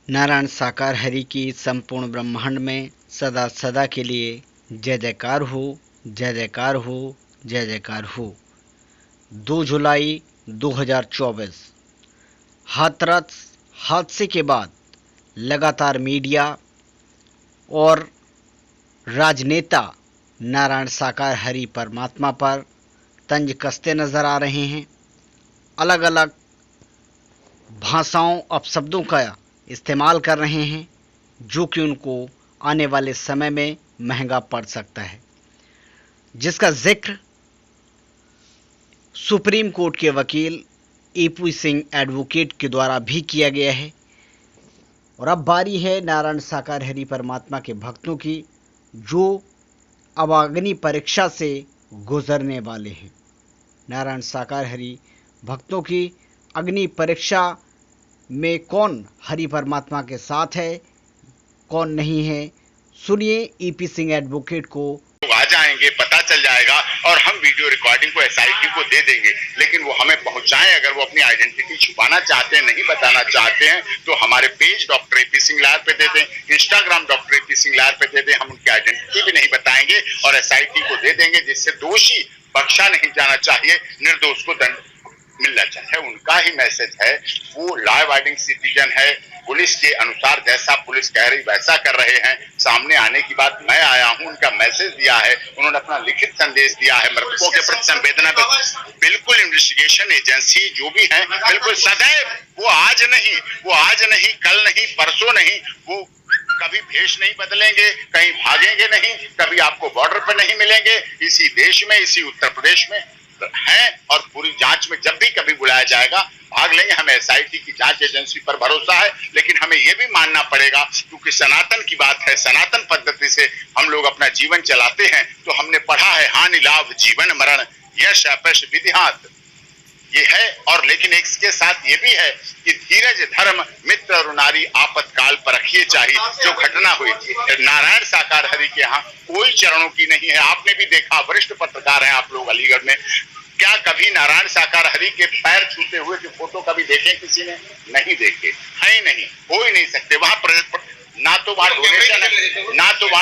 नारायण साकार हरि की संपूर्ण ब्रह्मांड में सदा सदा के लिए जय जयकार हो, जय जयकार हो, जय जयकार हो। 2 जुलाई 2024 हाथरस हादसे के बाद लगातार मीडिया और राजनेता नारायण साकार हरि परमात्मा पर तंज कसते नजर आ रहे हैं। अलग अलग भाषाओं अपशब्दों का इस्तेमाल कर रहे हैं, जो कि उनको आने वाले समय में महंगा पड़ सकता है, जिसका जिक्र सुप्रीम कोर्ट के वकील ए.पी. सिंह एडवोकेट के द्वारा भी किया गया है। और अब बारी है नारायण साकार हरि परमात्मा के भक्तों की, जो अब अग्नि परीक्षा से गुजरने वाले हैं। नारायण साकार हरि भक्तों की अग्नि परीक्षा में कौन हरि परमात्मा के साथ है, कौन नहीं है, सुनिए ए.पी. सिंह एडवोकेट को। आ जाएंगे, पता चल जाएगा और हम वीडियो रिकॉर्डिंग को एसआईटी को दे देंगे, लेकिन वो हमें पहुंचाएं। अगर वो अपनी आइडेंटिटी छुपाना चाहते हैं, नहीं बताना चाहते हैं, तो हमारे page doctor A P. Singh lawyer पे दे दें, Instagram doctor A P. Singh lawyer पे दे दें। हम उनकी आइडेंटिटी भी नहीं बताएंगे और एसआईटी को दे देंगे, जिससे दोषी बख्शा नहीं जाना चाहिए, निर्दोष को दंड मिलना चाहिए। उनका ही मैसेज है, वो लॉ अबाइडिंग सिटीजन है। पुलिस के अनुसार जैसा पुलिस कह रही वैसा कर रहे हैं। सामने आने की बात मैं आया हूं, उनका मैसेज दिया है, उन्होंने अपना लिखित संदेश दिया है। मृतकों के प्रति संवेदना बिल्कुल इन्वेस्टिगेशन एजेंसी जो भी है, बिल्कुल सदैव वो आज नहीं, कल नहीं, परसों नहीं, वो कभी भेष नहीं बदलेंगे, कहीं भागेंगे नहीं, कभी आपको बॉर्डर पर नहीं मिलेंगे। इसी देश में, इसी उत्तर प्रदेश में हैं और पूरी जांच में जब भी कभी बुलाया जाएगा भाग लेंगे। हमें एसआईटी की जांच एजेंसी पर भरोसा है, लेकिन हमें यह भी मानना पड़ेगा, क्योंकि सनातन की बात है, सनातन पद्धति से हम लोग अपना जीवन चलाते हैं। तो हमने पढ़ा है, हानि लाभ जीवन मरण यश अपयश विधिहात, ये है। और लेकिन इसके साथ ये भी है कि धीरज धर्म मित्र और नारी आपातकाल पर रखिए चाहिए। जो घटना हुई थी नारायण साकार हरि के यहाँ कोई चरणों की नहीं है। आपने भी देखा, वरिष्ठ पत्रकार हैं आप लोग अलीगढ़ में, क्या कभी नारायण साकार हरि के पैर छूते हुए की फोटो कभी देखे किसी ने? नहीं देखे, है नहीं, हो ही नहीं सकते। वहां ना तो वहां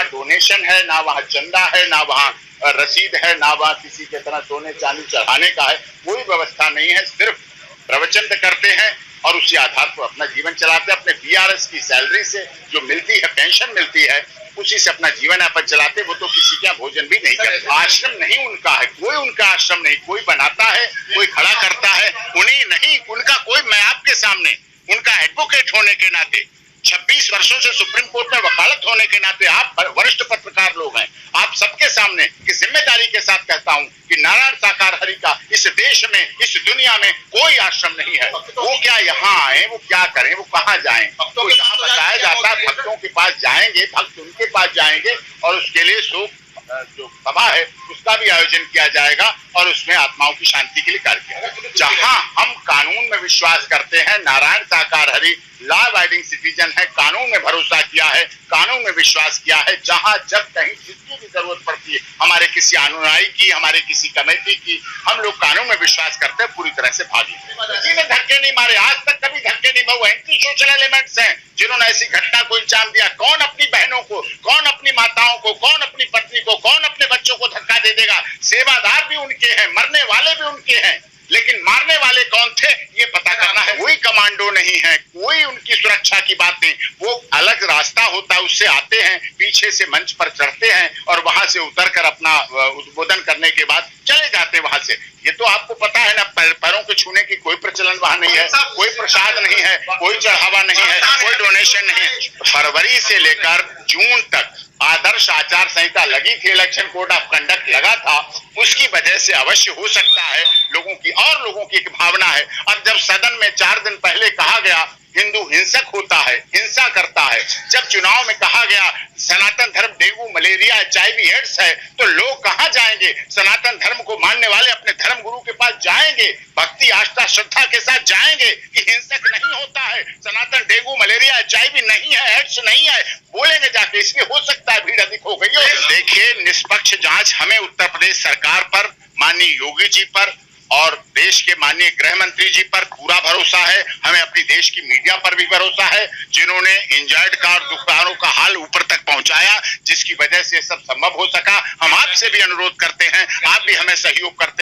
डोनेशन है, ना वहां चंदा है, ना वहां रसीद है, ना वहां किसी के तरह सोने चांदी चढ़ाने का है, कोई व्यवस्था नहीं है। सिर्फ प्रवचन करते हैं और उसी आधार पर अपना जीवन चलाते हैं। अपने बीआरएस की सैलरी से जो मिलती है, पेंशन मिलती है, उसी से अपना जीवन यापन चलाते। वो तो किसी का भोजन भी नहीं करते। आश्रम नहीं उनका है, कोई उनका आश्रम नहीं। कोई बनाता है, कोई खड़ा करता है, उन्हीं नहीं उनका कोई। मैं आपके सामने उनका एडवोकेट होने के नाते, 26 वर्षों से सुप्रीम कोर्ट में वकालत होने के नाते, आप वरिष्ठ पत्रकार लोग हैं, आप सबके सामने की जिम्मेदारी के साथ कहता हूं कि नारायण साकार हरि का इस देश में, इस दुनिया में कोई आश्रम नहीं है। वो क्या यहाँ आए, वो क्या करें, वो कहाँ जाएं? तो जहाँ बताया जाता है भक्तों के पास जाएंगे, भक्त उनके पास जाएंगे और उसके लिए शोक जो सभा है उसका भी आयोजन किया जाएगा और उसमें आत्माओं की शांति के लिए कार्य किया जाएगा। जहां हम कानून में विश्वास करते हैं, नारायण साकार हरि लॉ अबाइडिंग सिटीजन है, कानून में भरोसा किया है, कानून में विश्वास किया है। जहां जब कहीं जिसकी भी जरूरत पड़ती है, हमारे किसी अनुयायी की, हमारे किसी कमेटी की, हम लोग कानून में विश्वास करते हैं, पूरी तरह से भागी। किसी ने धक्के नहीं मारे, आज तक कभी धक्के नहीं मारे। एंटी सोशल एलिमेंट्स हैं जिन्होंने ऐसी घटना को अंजाम दिया। कौन अपनी बहनों को, कौन अपनी माताओं को, कौन अपनी पत्नी को, कौन अपने बच्चों को धक्का दे देगा? सेवादार भी उनके हैं, मरने वाले भी उनके हैं, लेकिन मारने वाले कौन थे ये पता करना है। कोई कमांडो नहीं है, कोई उनकी सुरक्षा की बात नहीं। वो अलग रास्ता होता है, उससे आते हैं, पीछे से मंच पर चढ़ते हैं और वहां से उतरकर अपना उद्बोधन करने के बाद चले जाते हैं वहां से। ये तो आपको पता है ना, पैरों को छूने की कोई प्रचलन वहां नहीं है, कोई प्रसाद नहीं है, कोई चढ़ावा नहीं है, कोई डोनेशन नहीं है। फरवरी से लेकर जून तक आदर्श आचार संहिता लगी थी, इलेक्शन कोड ऑफ कंडक्ट लगा था, उसकी वजह से अवश्य हो सकता है लोगों की एक भावना है। अब जब सदन में 4 दिन पहले कहा गया हिंदू हिंसक होता है, हिंसा करता है, जब चुनाव में कहा गया सनातन धर्म डेंगू मलेरिया HIV एड्स है, तो लोग कहां जाएंगे? सनातन धर्म को मानने वाले अपने धर्म गुरु के पास जाएंगे, भक्ति आस्था श्रद्धा के साथ जाएंगे कि हिंसक नहीं होता है, सनातन डेंगू मलेरिया HIV नहीं है, एड्स नहीं है, बोलेंगे जाके। इसलिए हो सकता है भीड़ अधिक हो गई हो। देखिए, निष्पक्ष जांच हमें उत्तर प्रदेश सरकार पर, माननीय योगी जी पर और देश के माननीय गृह मंत्री जी पर पूरा भरोसा है। हमें अपनी देश की मीडिया पर भी भरोसा है, जिन्होंने इंजर्ड कार दुकानों का हाल ऊपर तक पहुंचाया, जिसकी वजह से सब संभव हो सका। हम आपसे भी अनुरोध करते हैं, आप भी हमें सहयोग करते